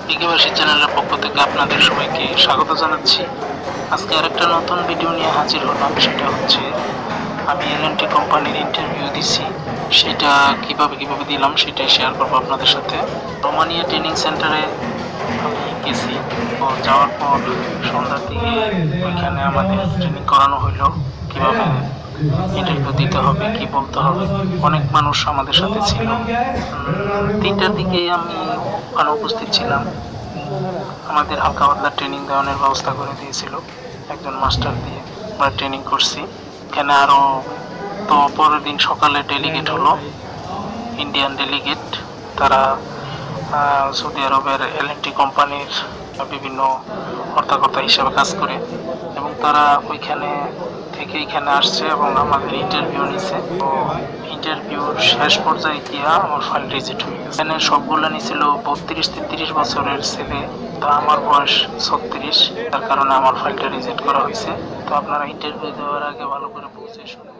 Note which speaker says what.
Speaker 1: বিকেবাসী চ্যানেলের পক্ষ থেকে আপনাদের সবাইকে স্বাগত জানাচ্ছি। আজকে আরেকটা নতুন ভিডিও নিয়ে হাজির হলাম। সেটা হচ্ছে আমি এলএনটি কোম্পানির ইন্টারভিউ দিছি, সেটা কিভাবে দিলাম সেটাই শেয়ার করবো আপনাদের সাথে। রোমানিয়া ট্রেনিং সেন্টারে আমি গেছি, তো যাওয়ার পর সন্ধ্যার দিকে ওইখানে আমাদের ট্রেনিং করানো হইলো কিভাবে ইন্টারভিউ দিতে হবে, কি বলতে হবে। অনেক মানুষ আমাদের সাথে ছিল। 3টার দিকে আমি ওখানে উপস্থিত ছিলাম। আমাদের হালকা পাতলা ট্রেনিং দেওয়ানোর ব্যবস্থা করে দিয়েছিল একজন মাস্টার দিয়ে। আমরা ট্রেনিং করছি এখানে। আরও তো পরের দিন সকালে ডেলিগেট হলো, ইন্ডিয়ান ডেলিগেট। তারা সৌদি আরবের এলএনটি কোম্পানির বিভিন্ন কর্তাকর্তা হিসেবে কাজ করে, এবং তারা ওইখানে থেকে এখানে আসছে এবং আমাদের ইন্টারভিউ নিছে। তো ইন্টারভিউর শেষ পর্যায়ে গিয়া আমার ফাইল রিজেক্ট হয়ে গেছে। এখানে সবগুলো নিছিল 32-33 বছরের ছেলে, তো আমার বয়স 36, তার কারণে আমার ফাইলটা রিজেক্ট করা হয়েছে। তো আপনারা ইন্টারভিউ দেওয়ার আগে ভালো করে বুঝে শুনে